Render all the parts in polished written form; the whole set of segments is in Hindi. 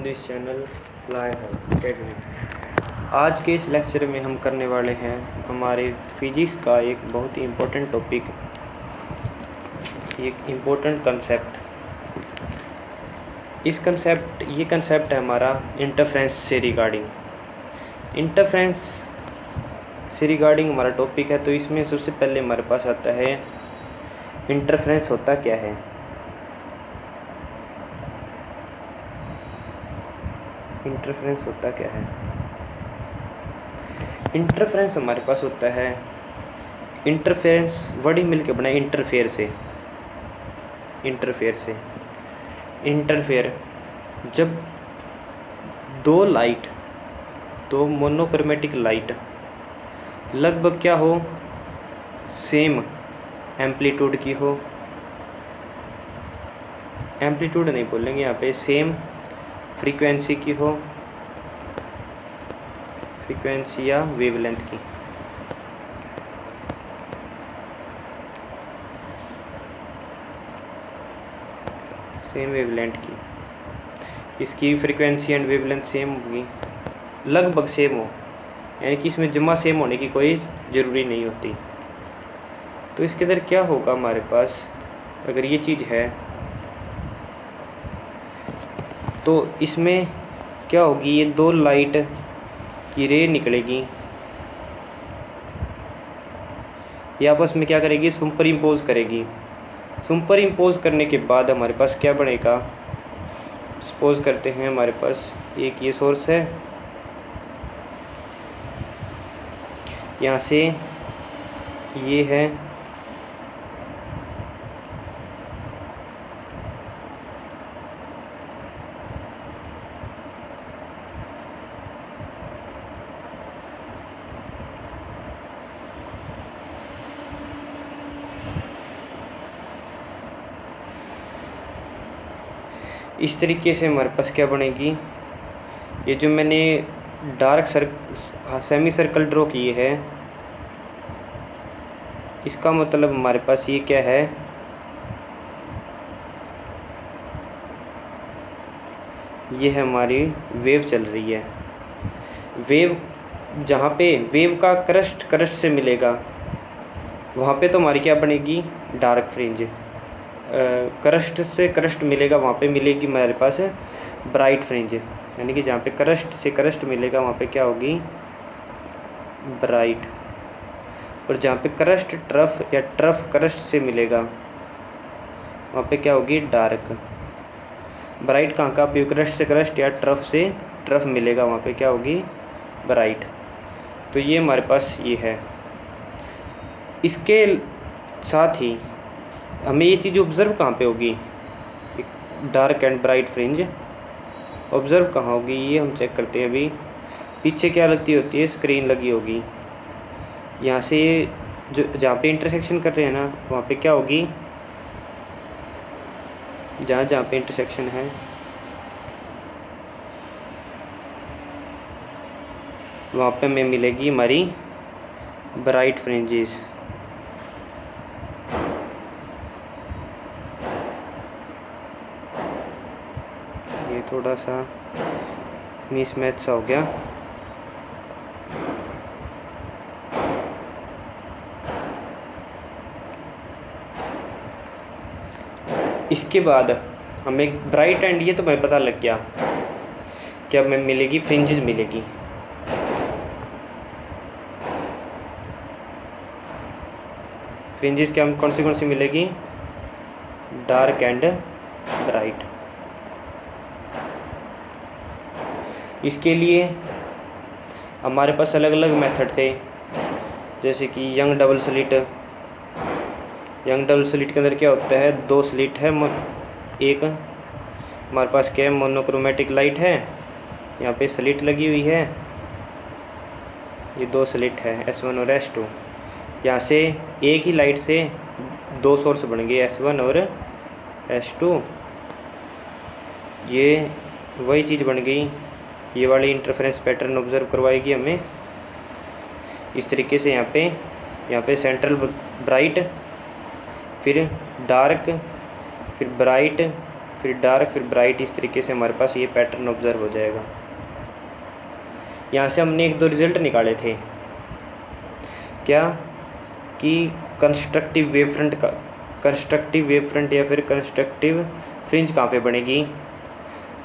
On this channel fly high academy. आज के इस लेक्चर में हम करने वाले हैं हमारे फिजिक्स का एक बहुत ही इम्पोर्टेंट टॉपिक, एक इम्पोर्टेंट कंसेप्ट। ये कंसेप्ट है हमारा इंटरफेरेंस से रिगार्डिंग हमारा टॉपिक है। तो इसमें सबसे पहले हमारे पास आता है इंटरफेरेंस होता क्या है। इंटरफेरेंस होता क्या है? इंटरफेरेंस हमारे पास होता है, इंटरफेरेंस वर्ड ही मिलकर बना इंटरफेयर जब दो मोनोक्रोमेटिक लाइट लगभग क्या हो, सेम एम्पलीट्यूड की हो, एम्पलीट्यूड नहीं बोलेंगे यहाँ पे, सेम फ्रीक्वेंसी की हो, फ्रीक्वेंसी या वेवलेंथ की। सेम वेवलेंथ की, इसकी फ्रीक्वेंसी एंड वेवलेंथ सेम होगी, लगभग सेम हो, यानी कि इसमें जमा सेम होने की कोई ज़रूरी नहीं होती। तो इसके अंदर क्या होगा हमारे पास, अगर ये चीज़ है तो इसमें क्या होगी, ये दो लाइट की रे निकलेगी, ये आपस में क्या करेगी, सुपर इम्पोज करेगी। सुपर इम्पोज करने के बाद हमारे पास क्या बनेगा, सपोज करते हैं हमारे पास एक ये सोर्स है, यहाँ से ये है, इस तरीके से हमारे पास क्या बनेगी, ये जो मैंने डार्क सेमी सर्कल ड्रॉ किए है, इसका मतलब हमारे पास ये क्या है, ये है हमारी वेव चल रही है। वेव जहाँ पे वेव का क्रस्ट से मिलेगा, वहाँ पे तो हमारी क्या बनेगी, डार्क फ्रिंज। क्रस्ट से क्रस्ट मिलेगा, वहाँ पे मिलेगी हमारे पास ब्राइट फ्रिंज, यानी कि जहाँ पे क्रस्ट से क्रस्ट मिलेगा वहाँ पे क्या होगी, ब्राइट। और जहाँ पे क्रस्ट ट्रफ या ट्रफ क्रस्ट से मिलेगा वहाँ पे क्या होगी, डार्क। ब्राइट कहाँ का, क्रस्ट से क्रस्ट या ट्रफ से ट्रफ मिलेगा वहाँ पे क्या होगी, ब्राइट। तो ये हमारे पास ये है। इसके साथ ही हमें ये चीज़ ऑब्ज़र्व कहाँ पे होगी, dark and bright fringe observe कहाँ होगी, ये हम चेक करते हैं। अभी पीछे क्या लगती होती है, स्क्रीन लगी होगी। यहाँ से जो जहाँ पे इंटरसेक्शन कर रहे हैं ना, वहाँ पे क्या होगी, जहाँ पे इंटरसेक्शन है वहाँ पे हमें मिलेगी हमारी ब्राइट फ्रिंजेस। ये थोड़ा सा मिसमैच सा हो गया। इसके बाद हमें ब्राइट एंड, ये तो हमें पता लग गया कि अब हमें मिलेगी फ्रिंजेस मिलेगी। फ्रिंजेस क्या कौन सी मिलेगी, डार्क एंड ब्राइट। इसके लिए हमारे पास अलग अलग मेथड थे, जैसे कि यंग डबल स्लिट के अंदर क्या होता है, दो स्लिट है, एक हमारे पास क्या है, मोनोक्रोमेटिक लाइट है, यहाँ पे स्लिट लगी हुई है, ये दो स्लिट है S1 और S2। यहाँ से एक ही लाइट से दो सोर्स बन गए, S1 और S2। ये वही चीज़ बन गई, ये वाली इंटरफेरेंस पैटर्न ऑब्ज़र्व करवाएगी हमें। इस तरीके से यहाँ पे सेंट्रल ब्राइट, फिर डार्क, फिर ब्राइट, फिर डार्क, फिर ब्राइट, इस तरीके से हमारे पास ये पैटर्न ऑब्जर्व हो जाएगा। यहाँ से हमने एक दो रिज़ल्ट निकाले थे, क्या कि कंस्ट्रक्टिव वेव फ्रंट या फिर कंस्ट्रक्टिव फ्रिंज कहाँ पे बनेगी।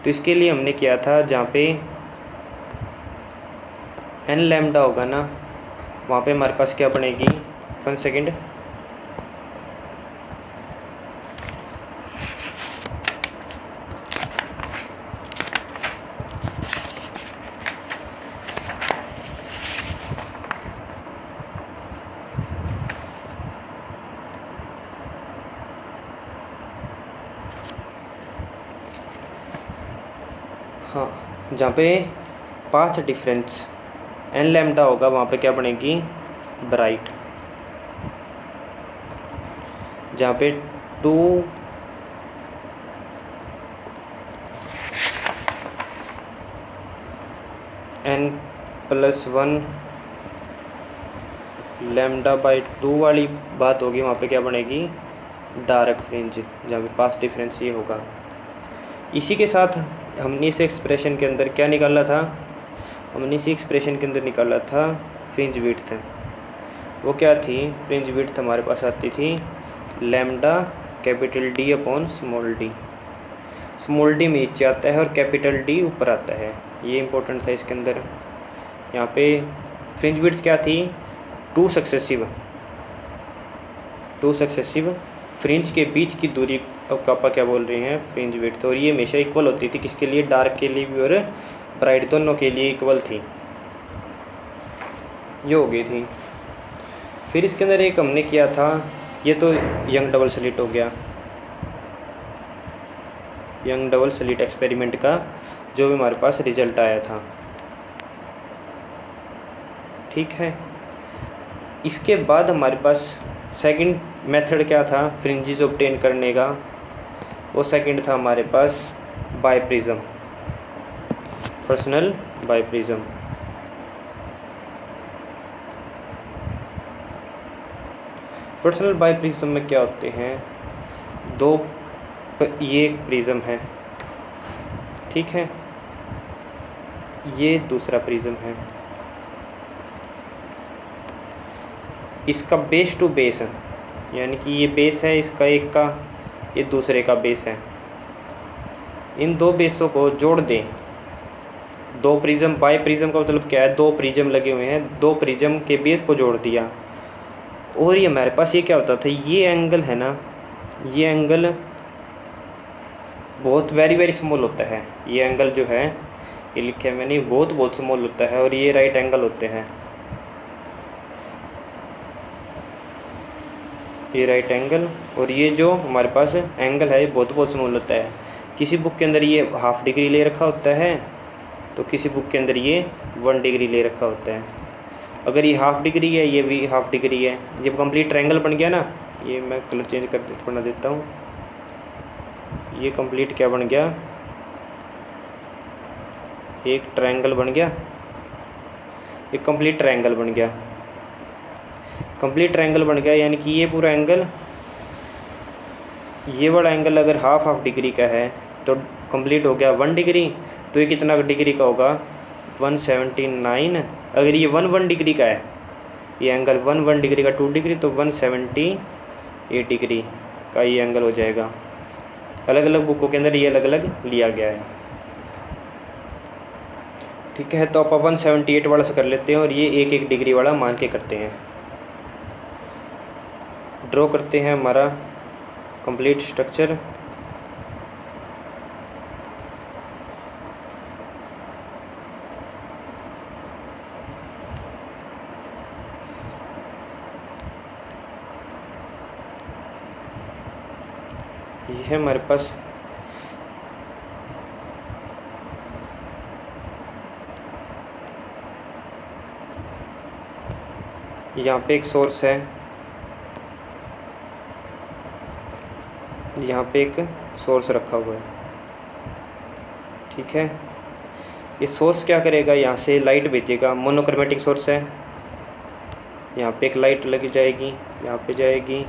तो इसके लिए हमने किया था जहाँ पे एन लैम्डा होगा ना, वहाँ पे हमारे पास क्या बनेगी, 1 सेकेंड, हाँ, जहाँ पे पाथ डिफरेंस एन लैम्डा होगा वहाँ पे क्या बनेगी, ब्राइट। जहाँ पे 2 n+1 लैम्डा बाई 2 वाली बात होगी, वहाँ पे क्या बनेगी, डार्क फ्रिंज, जहाँ पे पाथ डिफरेंस ये होगा। इसी के साथ हमने इस एक्सप्रेशन के अंदर क्या निकाला था, हमने इसी एक्सप्रेशन के अंदर निकाला था फ्रिंज विड्थ। वो क्या थी, फ्रिंज विड्थ हमारे पास आती थी lambda capital D upon small D. Small D नीचे आता है और कैपिटल डी ऊपर आता है, ये इंपॉर्टेंट था इसके अंदर। यहाँ पे फ्रिंज विड्थ क्या थी, 2 सक्सेसिव फ्रिंज के बीच की दूरी का आपा क्या बोल रहे हैं, फ्रिंज विड्थ। और ये हमेशा इक्वल होती थी, किसके लिए, डार्क के लिए भी और ब्राइट, दोनों के लिए इक्वल थी, ये हो गई थी। फिर इसके अंदर एक हमने किया था, ये तो यंग डबल स्लिट हो गया, यंग डबल स्लिट एक्सपेरिमेंट का जो भी हमारे पास रिजल्ट आया था, ठीक है। इसके बाद हमारे पास सेकंड मेथड क्या था फ्रिंजेस ऑब्टेन करने का, वो सेकंड था हमारे पास biprism, Fresnel biprism. Fresnel biprism में क्या होते हैं, ये एक प्रिज्म है, ठीक है, ये दूसरा प्रिज्म है, इसका बेस टू बेस है, यानी कि ये बेस है इसका एक का, ये दूसरे का बेस है। इन दो बेसों को जोड़ दें, 2 प्रिज्म, बाई प्रिज्म का मतलब क्या है, 2 प्रिज्म लगे हुए हैं, 2 प्रिज्म के बेस को जोड़ दिया, और ये हमारे पास ये क्या होता था, ये एंगल है ना, ये एंगल बहुत वेरी स्मॉल होता है, ये एंगल जो है, ये लिखा है मैंने, बहुत स्मॉल होता है, और ये राइट एंगल होते हैं, ये राइट एंगल, और ये जो हमारे पास एंगल है ये बहुत स्मॉल होता है। किसी बुक के अंदर ये 1/2 डिग्री ले रखा होता है, तो किसी बुक के अंदर ये 1 डिग्री ले रखा होता है। अगर ये 1/2 डिग्री है, ये भी 1/2 डिग्री है, ये कंप्लीट ट्रायंगल बन गया ना, ये मैं कलर चेंज कर बना देता हूँ, ये कंप्लीट क्या बन गया, एक ट्रायंगल बन गया, एक कंप्लीट ट्रायंगल बन गया, कंप्लीट ट्रायंगल बन गया, यानी कि ये पूरा एंगल, ये वाला एंगल अगर हाफ डिग्री का है तो कंप्लीट हो गया 1 डिग्री, तो ये कितना डिग्री का होगा, 179। अगर ये 1 डिग्री का है, ये एंगल 1 डिग्री का 2 डिग्री, तो 178 डिग्री का ये एंगल हो जाएगा। अलग अलग बुकों के अंदर ये अलग अलग लिया गया है, ठीक है। तो आप 178 वाला से कर लेते हैं, और ये 1 डिग्री वाला मान के करते हैं, ड्रॉ करते हैं हमारा कंप्लीट स्ट्रक्चर। ये है हमारे पास यहाँ पे एक सोर्स है, यहाँ पे एक सोर्स रखा हुआ है, ठीक है। ये सोर्स क्या करेगा, यहाँ से लाइट भेजेगा, मोनोक्रोमेटिक सोर्स है, यहाँ पे एक लाइट लगी जाएगी, यहाँ पे जाएगी,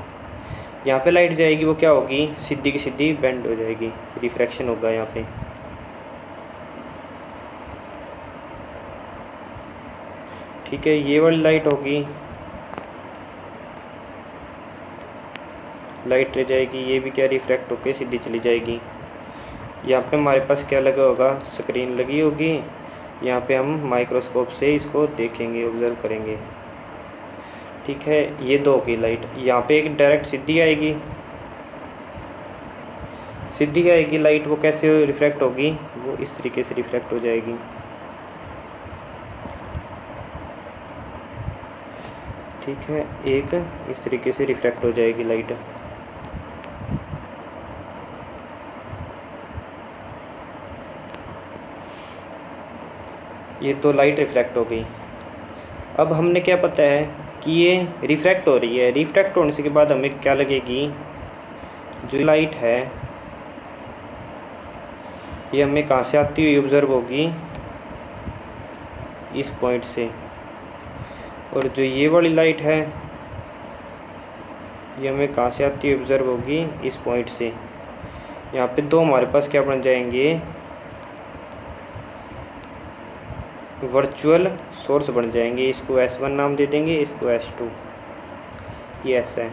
यहाँ पे लाइट जाएगी वो क्या होगी, सीधी की सीधी बेंड हो जाएगी, रिफ्रैक्शन होगा यहाँ पे। ठीक है, ये वाली लाइट होगी, लाइट रह जाएगी, ये भी क्या रिफ्रैक्ट होके सीधी चली जाएगी। यहाँ पे हमारे पास क्या लगा होगा, स्क्रीन लगी होगी, यहाँ पे हम माइक्रोस्कोप से इसको देखेंगे, ऑब्जर्व करेंगे। ठीक है, ये दो होगी लाइट। यहाँ पे एक डायरेक्ट सीधी आएगी, सीधी आएगी लाइट, वो कैसे रिफ्रैक्ट होगी, वो इस तरीके से रिफ्रैक्ट हो जाएगी। ठीक है, एक इस तरीके से रिफ्रैक्ट हो जाएगी लाइट। ये तो लाइट रिफ्रैक्ट हो गई। अब हमने क्या पता है कि ये रिफ्रैक्ट हो रही है। रिफ्रैक्ट होने से के बाद हमें क्या लगेगी, जो लाइट है ये हमें कहाँ से आती हुई ऑब्जर्व होगी, इस पॉइंट से। और जो ये वाली लाइट है ये हमें कहाँ से आती हुई ऑब्जर्व होगी, इस पॉइंट से। यहाँ पे दो हमारे पास क्या बन जाएंगे, वर्चुअल सोर्स बन जाएंगे। इसको S1 नाम दे देंगे, इसको S2, ये S है।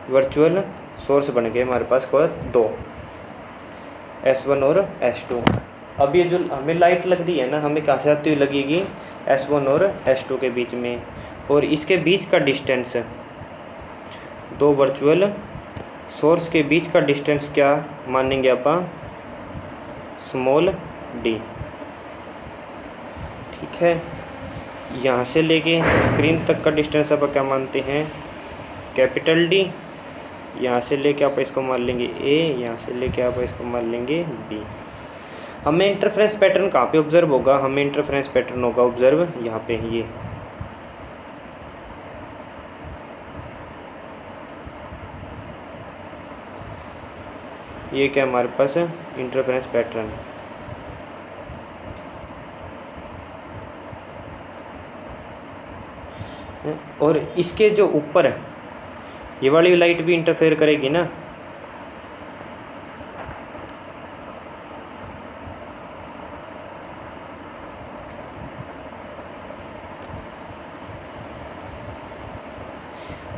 वर्चुअल सोर्स बन गए हमारे पास को दो, S1 और S2। अब ये जो हमें लाइट लग रही है ना, हमें कहाँ से आती हुई लगेगी, S1 और S2 के बीच में। और इसके बीच का डिस्टेंस, दो वर्चुअल सोर्स के बीच का डिस्टेंस क्या मानेंगे अपन, स्मॉल d। ठीक है, यहाँ से लेके स्क्रीन तक का डिस्टेंस आप क्या मानते हैं, कैपिटल D। यहाँ से लेके आप इसको मान लेंगे A, यहाँ से लेके आप इसको मान लेंगे B। हमें इंटरफेरेंस पैटर्न कहाँ पे ऑब्जर्व होगा, हमें इंटरफेरेंस पैटर्न होगा ऑब्जर्व यहाँ पे, ये क्या हमारे पास इंटरफेरेंस पैटर्न। और इसके जो ऊपर है ये वाली लाइट भी इंटरफेयर करेगी ना,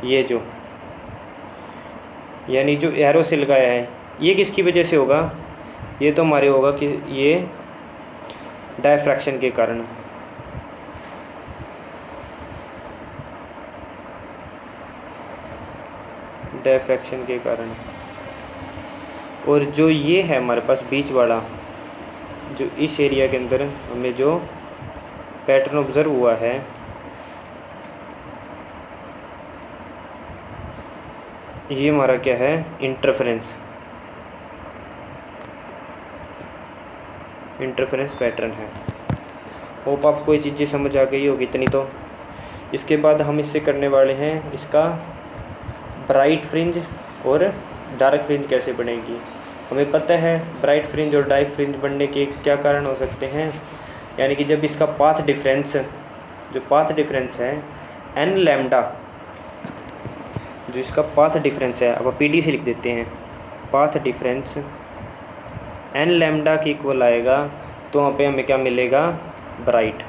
ये जो यानी जो एरो से लगाया है ये किसकी वजह से होगा, ये तो हमारे होगा कि ये डायफ्रैक्शन के कारण। डायफ्रैक्शन के कारण। और जो ये है हमारे पास बीच वाला, जो इस एरिया के अंदर हमें जो पैटर्न ऑब्जर्व हुआ है, ये हमारा क्या है, इंटरफेरेंस, इंटरफेरेंस पैटर्न है। होप आपको ये चीज़ें समझ आ गई होगी इतनी तो। इसके बाद हम इससे करने वाले हैं इसका ब्राइट फ्रिंज और डार्क फ्रिंज कैसे बनेगी। हमें पता है ब्राइट फ्रिंज और डार्क फ्रिंज बनने के क्या कारण हो सकते हैं, यानी कि जब इसका पाथ डिफरेंस, जो पाथ डिफरेंस है n लैम्डा, जो इसका पाथ डिफरेंस है, अब PD से लिख देते हैं, पाथ डिफरेंस n लैम्डा की इक्वल आएगा, तो वहाँ पे हमें क्या मिलेगा, ब्राइट।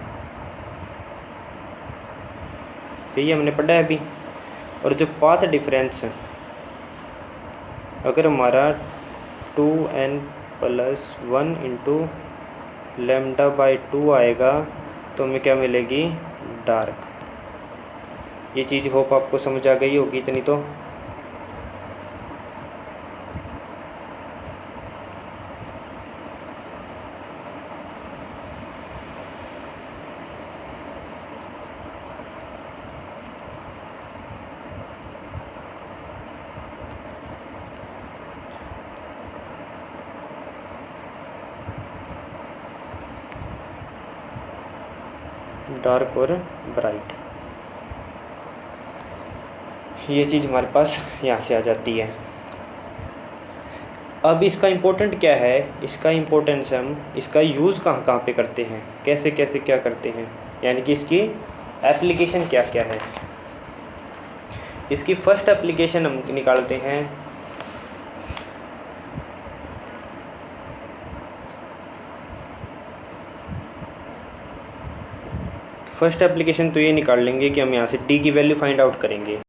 यही हमने पढ़ा है अभी। और जो पाथ डिफरेंस अगर हमारा 2n+1 इंटू लैम्डा बाई 2 आएगा, तो हमें क्या मिलेगी, डार्क। ये चीज़ होप आपको समझ आ गई होगी इतनी तो। डार्क और ब्राइट, ये चीज़ हमारे पास यहाँ से आ जाती है। अब इसका इम्पोर्टेंट क्या है, इसका इम्पोर्टेंस हम इसका यूज़ कहाँ कहाँ पे करते हैं, कैसे कैसे क्या करते हैं, यानी कि इसकी एप्लीकेशन क्या क्या है। इसकी फर्स्ट एप्लीकेशन हम निकालते हैं। फर्स्ट एप्लीकेशन तो ये निकाल लेंगे कि हम यहाँ से डी की वैल्यू फाइंड आउट करेंगे।